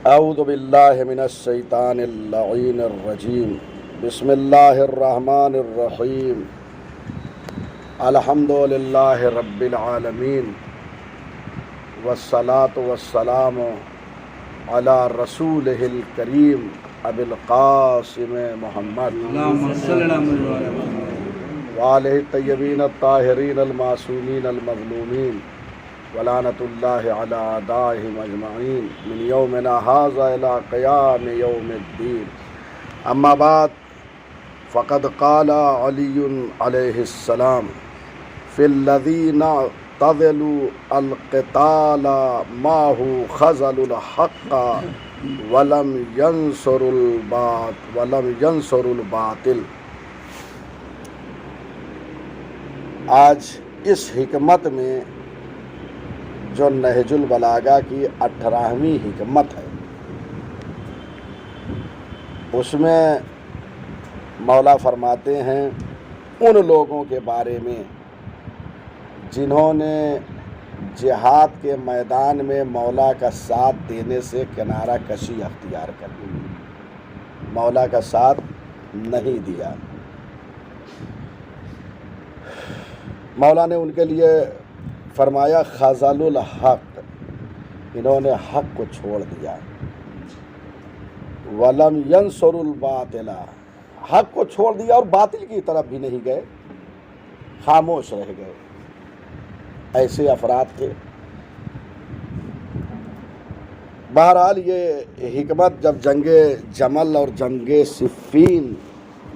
اعوذ باللہ من الشیطان اللعین الرجیم بسم اللہ الرحمن الرحیم الحمد للہ رب العالمین والصلاة والسلام علی رسولہ الکریم ابی القاسم محمد وآلہ الطیبین الطاہرین المعصومین المظلومین ولعنت اللہ علی اعدائہم اجمعین من یومنا ھذا الی قیام یوم الدین اما بعد فقد قال علی علیہ السلام فی الذین اعتزلوا القتال معه خذلوا الحق ولم ينصروا الباطل۔ آج اس حکمت میں جو نہج البلاغہ کی 18ویں حکمت ہے، اس میں مولا فرماتے ہیں ان لوگوں کے بارے میں جنہوں نے جہاد کے میدان میں مولا کا ساتھ دینے سے کنارہ کشی اختیار کر لی، مولا کا ساتھ نہیں دیا۔ مولا نے ان کے لیے فرمایا خذل الحق، انہوں نے حق کو چھوڑ دیا، ولم ینصر الباطل، حق کو چھوڑ دیا اور باطل کی طرف بھی نہیں گئے، خاموش رہ گئے۔ ایسے افراد تھے۔ بہرحال یہ حکمت جب جنگ جمل اور جنگ صفین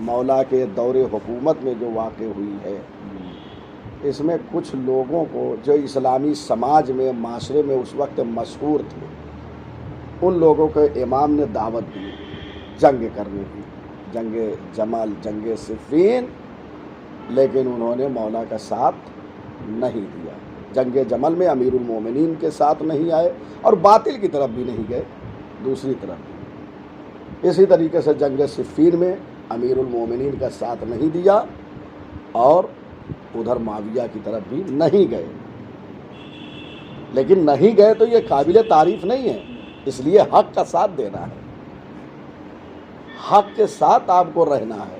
مولا کے دور حکومت میں جو واقع ہوئی ہے، اس میں کچھ لوگوں کو جو اسلامی سماج میں معاشرے میں اس وقت مشہور تھے، ان لوگوں کو امام نے دعوت دی جنگ کرنے کی، جنگ جمل جنگ صفین، لیکن انہوں نے مولا کا ساتھ نہیں دیا۔ جنگ جمل میں امیر المومنین کے ساتھ نہیں آئے اور باطل کی طرف بھی نہیں گئے دوسری طرف۔ اسی طریقے سے جنگ صفین میں امیر المومنین کا ساتھ نہیں دیا اور ادھر معاویہ کی طرف بھی نہیں گئے۔ لیکن نہیں گئے تو یہ قابل تعریف نہیں ہے، اس لیے حق کا ساتھ دینا ہے، حق کے ساتھ آپ کو رہنا ہے۔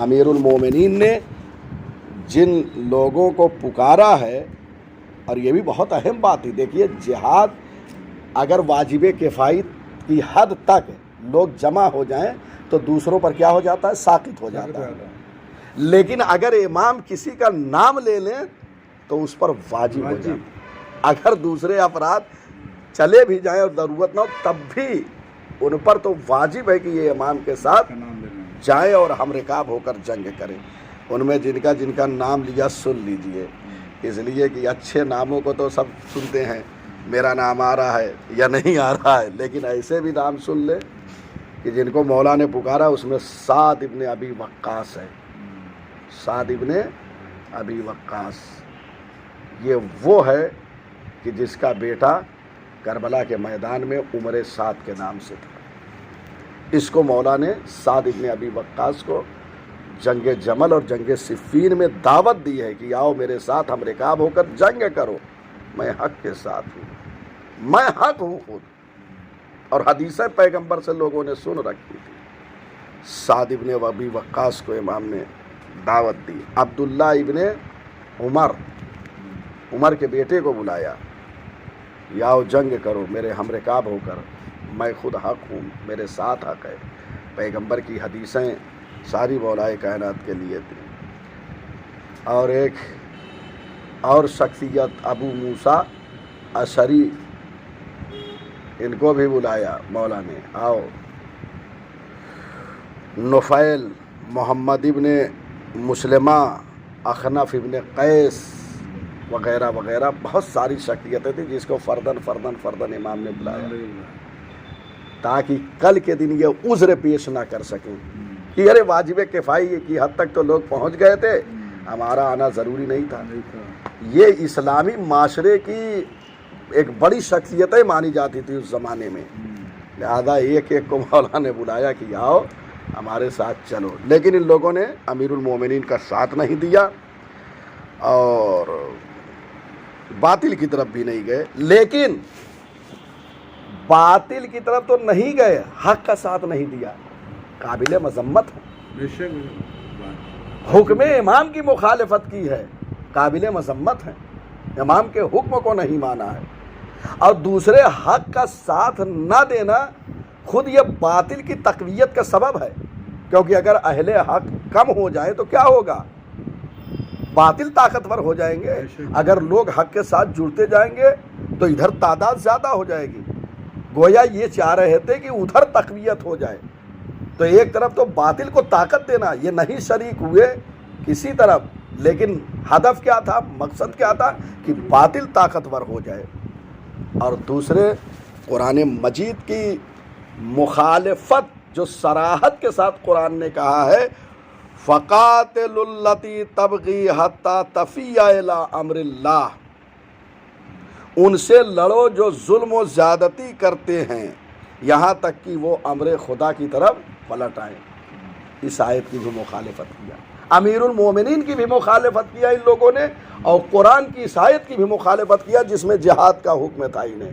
امیر المومنین نے جن لوگوں کو پکارا ہے، اور یہ بھی بہت اہم بات ہے، دیکھیے جہاد اگر واجب کفایت کی حد تک لوگ جمع ہو جائیں تو دوسروں پر کیا ہو جاتا ہے؟ ساقط ہو جاتا ہے۔ لیکن اگر امام کسی کا نام لے لیں تو اس پر واجب ہو جائے۔ اگر دوسرے افراد چلے بھی جائیں اور ضرورت نہ ہو تب بھی ان پر تو واجب ہے کہ یہ امام کے ساتھ جائیں اور ہم رکاب ہو کر جنگ کریں۔ ان میں جن کا نام لیا سن لیجئے، اس لیے کہ اچھے ناموں کو تو سب سنتے ہیں، میرا نام آ رہا ہے یا نہیں آ رہا ہے، لیکن ایسے بھی نام سن لے کہ جن کو مولا نے پکارا، اس میں سعد ابن ابی وقاص ہے۔ سعد ابن ابی وقاص یہ وہ ہے کہ جس کا بیٹا کربلا کے میدان میں عمر سعد کے نام سے تھا۔ اس کو مولا نے سعد ابن ابی وقاص کو جنگ جمل اور جنگ صفین میں دعوت دی ہے کہ آؤ میرے ساتھ ہم رکاب ہو کر جنگ کرو، میں حق کے ساتھ ہوں، میں حق ہوں خود۔ اور حدیثیں پیغمبر سے لوگوں نے سن رکھی تھی۔ سعد ابن ابی وقاص کو امام نے دعوت دی۔ عبداللہ ابن عمر کے بیٹے کو بلایا، آؤ جنگ کرو میرے ہم رکاب ہو کر، میں خود حق ہوں، میرے ساتھ حق ہے۔ پیغمبر کی حدیثیں ساری مولائے کائنات کے لیے تھی۔ اور ایک اور شخصیت ابو موسیٰ اشعری، ان کو بھی بلایا مولا نے، آؤ۔ نفیل، محمد ابن مسلمہ، اخنف ابن قیس وغیرہ وغیرہ بہت ساری شخصیتیں تھیں جس کو فردن امام نے بلایا تاکہ کل کے دن یہ عذر پیش نہ کر سکیں کہ ارے واجب کفائی کی حد تک تو لوگ پہنچ گئے تھے، ہمارا آنا ضروری نہیں تھا۔ یہ اسلامی معاشرے کی ایک بڑی شخصیتیں مانی جاتی تھی اس زمانے میں، لہذا ایک ایک کو مولا نے بلایا کہ آؤ ہمارے ساتھ چلو۔ لیکن ان لوگوں نے امیر المومنین کا ساتھ نہیں دیا اور باطل کی طرف بھی نہیں گئے، لیکن باطل کی طرف تو نہیں گئے، حق کا ساتھ نہیں دیا، قابل مذمت ہے۔ حکم امام کی مخالفت کی ہے، قابل مذمت ہے، امام کے حکم کو نہیں مانا ہے۔ اور دوسرے حق کا ساتھ نہ دینا خود یہ باطل کی تقویت کا سبب ہے، کیونکہ اگر اہل حق کم ہو جائے تو کیا ہوگا؟ باطل طاقتور ہو جائیں گے۔ اگر لوگ حق کے ساتھ جڑتے جائیں گے تو ادھر تعداد زیادہ ہو جائے گی۔ گویا یہ چاہ رہے تھے کہ ادھر تقویت ہو جائے، تو ایک طرف تو باطل کو طاقت دینا، یہ نہیں شریک ہوئے کسی طرف، لیکن ہدف کیا تھا، مقصد کیا تھا کہ باطل طاقتور ہو جائے۔ اور دوسرے قرآن مجید کی مخالفت جو صراحت کے ساتھ قرآن نے کہا ہے، فَقَاتِلُوا الَّتِي تَبْغِي حَتَّى تَفِيَّ إِلَىٰ أَمْرِ اللَّهِ، ان سے لڑو جو ظلم و زیادتی کرتے ہیں یہاں تک کہ وہ امر خدا کی طرف پلٹ آئیں۔ اس آیت کی بھی مخالفت کیا، امیر المومنین کی بھی مخالفت کیا ان لوگوں نے، اور قرآن کی اس آیت کی بھی مخالفت کیا جس میں جہاد کا حکم تھا انہیں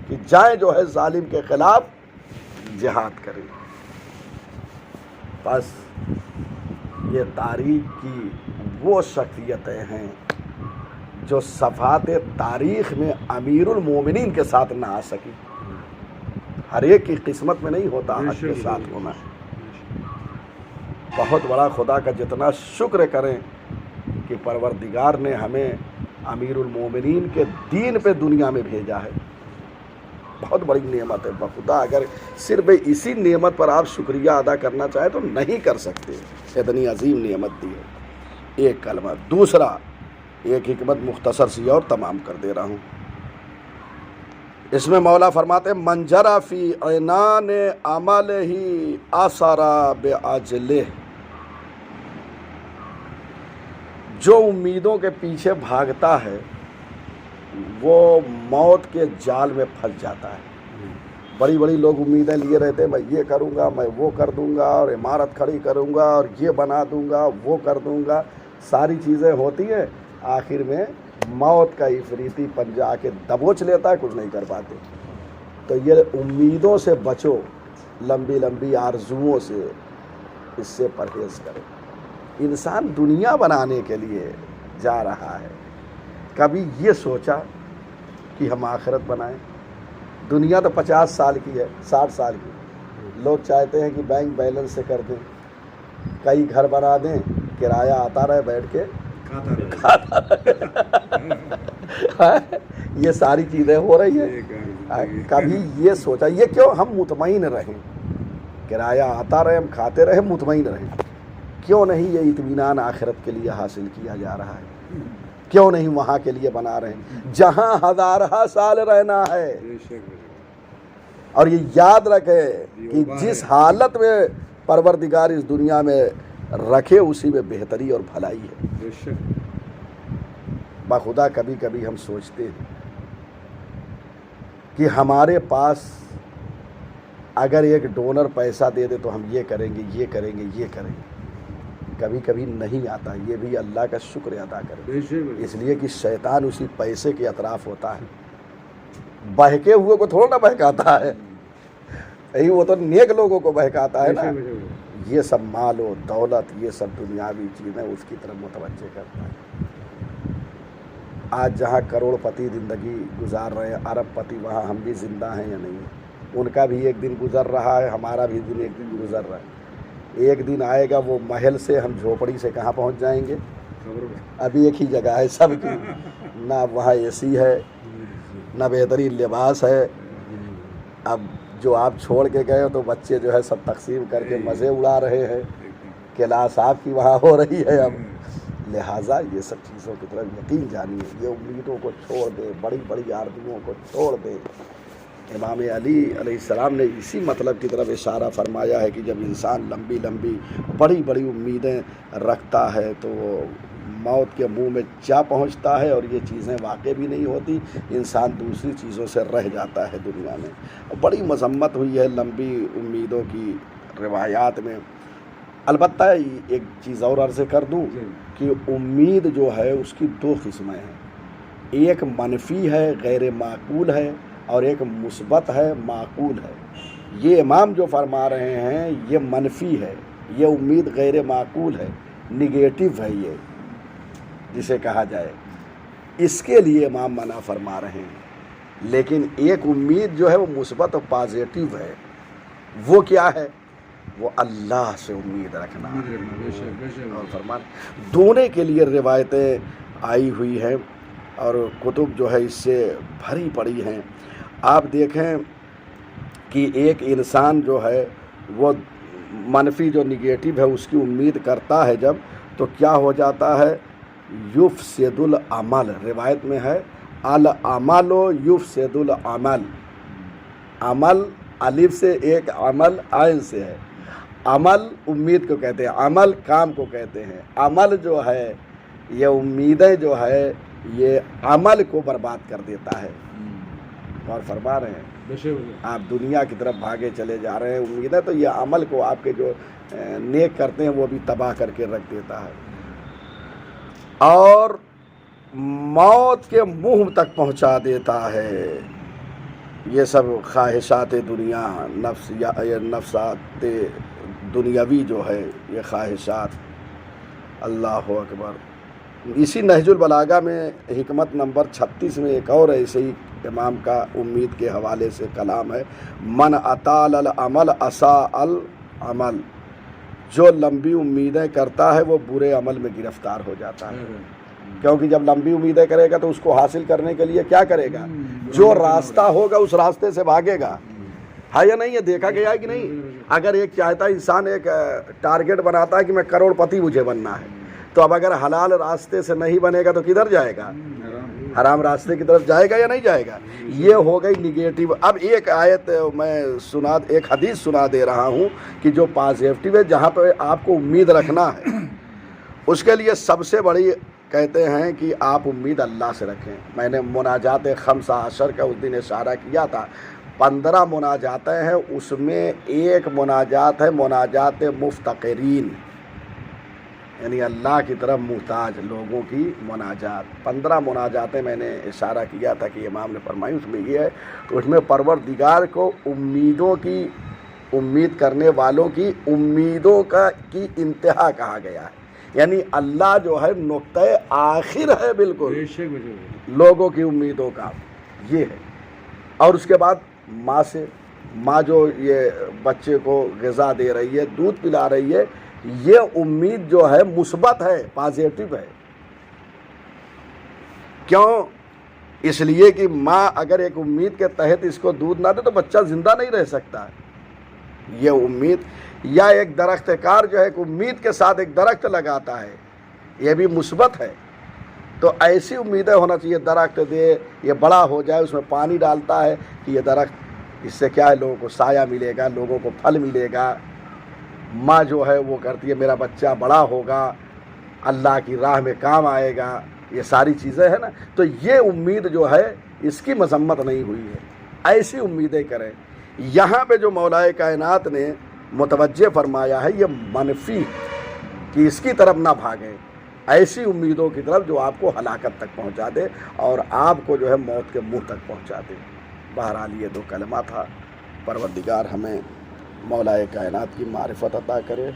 کہ جائیں جو ہے ظالم کے خلاف جہاد کریں۔ بس یہ تاریخ کی وہ شخصیتیں ہیں جو صفحات تاریخ میں امیر المومنین کے ساتھ نہ آ سکی۔ ہر ایک کی قسمت میں نہیں ہوتا حق کے ساتھ ہونا۔ بہت بڑا خدا کا جتنا شکر کریں کہ پروردگار نے ہمیں امیر المومنین کے دین پہ دنیا میں بھیجا ہے، بہت بڑی نعمت ہے۔ بخدا اگر صرف اسی نعمت پر آپ شکریہ ادا کرنا چاہیں تو نہیں کر سکتے، اتنی عظیم نعمت دی ہے۔ ایک کلمہ۔ دوسرا ایک حکمت مختصر سی اور تمام کر دے رہا ہوں، اس میں مولا فرماتے ہیں من جرى فی عنان عملہ اثر بعجلہ، جو امیدوں کے پیچھے بھاگتا ہے وہ موت کے جال میں پھنس جاتا ہے۔ بڑی بڑی لوگ امیدیں لیے رہتے ہیں، میں یہ کروں گا، میں وہ کر دوں گا، اور عمارت کھڑی کروں گا، اور یہ بنا دوں گا، وہ کر دوں گا، ساری چیزیں ہوتی ہیں، آخر میں موت کا عفریتی پنجہ کے دبوچ لیتا ہے، کچھ نہیں کر پاتے۔ تو یہ امیدوں سے بچو، لمبی لمبی آرزوؤں سے، اس سے پرہیز کرو۔ انسان دنیا بنانے کے لیے جا رہا ہے، کبھی یہ سوچا کہ ہم آخرت بنائیں؟ دنیا تو 50 سال کی ہے، 60 سال کی، لوگ چاہتے ہیں کہ بینک بیلنس سے کر دیں، کئی گھر بنا دیں، کرایہ آتا رہے، بیٹھ کے کھاتا رہے۔ یہ ساری چیزیں ہو رہی ہیں، کبھی یہ سوچا؟ یہ کیوں ہم مطمئن رہیں، کرایہ آتا رہے، ہم کھاتے رہے، مطمئن رہیں؟ کیوں نہیں یہ اطمینان آخرت کے لیے حاصل کیا جا رہا ہے؟ کیوں نہیں وہاں کے لیے بنا رہے ہیں جہاں ہزارہ سال رہنا ہے؟ اور یہ یاد رکھے کہ جس حالت میں پروردگار اس دنیا میں رکھے اسی میں بہتری اور بھلائی ہے۔ بخدا کبھی کبھی ہم سوچتے ہیں کہ ہمارے پاس اگر ایک ڈونر پیسہ دے دے تو ہم یہ کریں گے، یہ کریں گے، یہ کریں گے۔ کبھی کبھی نہیں آتا، یہ بھی اللہ کا شکر ادا کرے، اس لیے کہ شیطان اسی پیسے کے اطراف ہوتا ہے، بہکے ہوئے کو تھوڑا نہ بہکاتا ہے، وہ تو نیک لوگوں کو بہکاتا ہے نا۔ یہ سب مال و دولت، یہ سب دنیاوی چیزیں اس کی طرف متوجہ کرتا ہے۔ آج جہاں کروڑ پتی زندگی گزار رہے ہیں، ارب پتی، وہاں ہم بھی زندہ ہیں یا نہیں؟ ان کا بھی ایک دن گزر رہا ہے، ہمارا بھی دن ایک دن گزر رہا ہے۔ ایک دن آئے گا وہ محل سے ہم جھوپڑی سے کہاں پہنچ جائیں گے؟ ابھی ایک ہی جگہ ہے سب کی، نہ وہاں اے سی ہے، نہ بہترین لباس ہے۔ اب جو آپ چھوڑ کے گئے ہو تو بچے جو ہے سب تقسیم کر کے مزے اڑا رہے ہیں، کلاس آپ کی وہاں ہو رہی ہے۔ اب لہٰذا یہ سب چیزوں کی طرف یقین جانیے، یہ امیدوں کو چھوڑ دے، بڑی بڑی آرزوؤں کو چھوڑ دے۔ امام علی علیہ السلام نے اسی مطلب کی طرف اشارہ فرمایا ہے کہ جب انسان لمبی لمبی بڑی بڑی امیدیں رکھتا ہے تو وہ موت کے منہ میں جا پہنچتا ہے، اور یہ چیزیں واقع بھی نہیں ہوتی، انسان دوسری چیزوں سے رہ جاتا ہے دنیا میں۔ بڑی مذمت ہوئی ہے لمبی امیدوں کی روایات میں۔ البتہ ایک چیز اور عرض کر دوں کہ امید جو ہے اس کی دو قسمیں ہیں، ایک منفی ہے، غیر معقول ہے، اور ایک مثبت ہے، معقول ہے۔ یہ امام جو فرما رہے ہیں یہ منفی ہے، یہ امید غیر معقول ہے، نگیٹو ہے، یہ جسے کہا جائے، اس کے لیے امام منع فرما رہے ہیں۔ لیکن ایک امید جو ہے وہ مثبت اور پازیٹیو ہے، وہ کیا ہے؟ وہ اللہ سے امید رکھنا۔ اور فرمان دونوں کے لیے روایتیں آئی ہوئی ہیں اور کتب جو ہے اس سے بھری پڑی ہیں۔ آپ دیکھیں کہ ایک انسان جو ہے وہ منفی جو نگیٹو ہے اس کی امید کرتا ہے جب، تو کیا ہو جاتا ہے؟ یفسد العمل، روایت میں ہے العمل یفسد العمل، عمل الف سے، ایک عمل عین سے ہے۔ عمل امید کو کہتے ہیں، عمل کام کو کہتے ہیں۔ عمل جو ہے یہ امیدیں جو ہے یہ عمل کو برباد کر دیتا ہے۔ اور فرما رہے ہیں آپ دنیا کی طرف بھاگے چلے جا رہے ہیں امیدیں، تو یہ عمل کو آپ کے جو نیک کرتے ہیں وہ بھی تباہ کر کے رکھ دیتا ہے اور موت کے منہ تک پہنچا دیتا ہے۔ یہ سب خواہشات دنیا، نفسات دنیاوی جو ہے یہ خواہشات، اللہ اکبر۔ اسی نہج البلاغہ میں حکمت نمبر 36 میں ایک اور ایسے ہی امام کا امید کے حوالے سے کلام ہے، من اطال العمل اساء العمل، جو لمبی امیدیں کرتا ہے وہ برے عمل میں گرفتار ہو جاتا ہے۔ کیونکہ جب لمبی امیدیں کرے گا تو اس کو حاصل کرنے کے لیے کیا کرے گا؟ جو راستہ ہوگا اس راستے سے بھاگے گا، ہے یا نہیں؟ یہ دیکھا گیا ہے کہ نہیں؟ اگر ایک چاہتا ہے انسان، ایک ٹارگٹ بناتا ہے کہ میں کروڑ پتی مجھے بننا ہے، تو اب اگر حلال راستے سے نہیں بنے گا تو کدھر جائے گا؟ حرام راستے کی طرف جائے گا یا نہیں جائے گا؟ یہ ہو گئی نگیٹو۔ اب ایک آیت میں ایک حدیث سنا دے رہا ہوں کہ جو پازیٹیو ہے، جہاں پہ آپ کو امید رکھنا ہے، اس کے لیے سب سے بڑی کہتے ہیں کہ آپ امید اللہ سے رکھیں۔ میں نے مناجات 15 کا اس دن اشارہ کیا تھا، 15 مناجاتیں ہیں، اس میں ایک مناجات ہے مناجات مفتقرین، یعنی اللہ کی طرف محتاج لوگوں کی مناجات۔ 15 مناجاتیں میں نے اشارہ کیا تھا کہ امام نے فرمائی، اس میں یہ ہے کہ اس میں پروردگار کو امیدوں کی، امید کرنے والوں کی امیدوں کی انتہا کہا گیا ہے، یعنی اللہ جو ہے نقطہ آخر ہے بالکل لوگوں کی امیدوں کا، یہ ہے۔ اور اس کے بعد ماں سے، ماں جو یہ بچے کو غذا دے رہی ہے، دودھ پلا رہی ہے، یہ امید جو ہے مثبت ہے، پازیٹیو ہے۔ کیوں؟ اس لیے کہ ماں اگر ایک امید کے تحت اس کو دودھ نہ دے تو بچہ زندہ نہیں رہ سکتا ہے، یہ امید۔ یا ایک درخت کار جو ہے ایک امید کے ساتھ ایک درخت لگاتا ہے، یہ بھی مثبت ہے۔ تو ایسی امیدیں ہونا چاہیے، درخت دے، یہ بڑا ہو جائے، اس میں پانی ڈالتا ہے کہ یہ درخت، اس سے کیا ہے لوگوں کو سایہ ملے گا، لوگوں کو پھل ملے گا۔ ماں جو ہے وہ کرتی ہے میرا بچہ بڑا ہوگا، اللہ کی راہ میں کام آئے گا، یہ ساری چیزیں ہیں نا۔ تو یہ امید جو ہے اس کی مذمت نہیں ہوئی ہے، ایسی امیدیں کریں۔ یہاں پہ جو مولا کائنات نے متوجہ فرمایا ہے یہ منفی، کہ اس کی طرف نہ بھاگیں، ایسی امیدوں کی طرف جو آپ کو ہلاکت تک پہنچا دے اور آپ کو جو ہے موت کے منہ تک پہنچا دے۔ بہرحال یہ 2 کلمہ تھا۔ پروردگار ہمیں مولا کائنات کی معرفت عطا کرے۔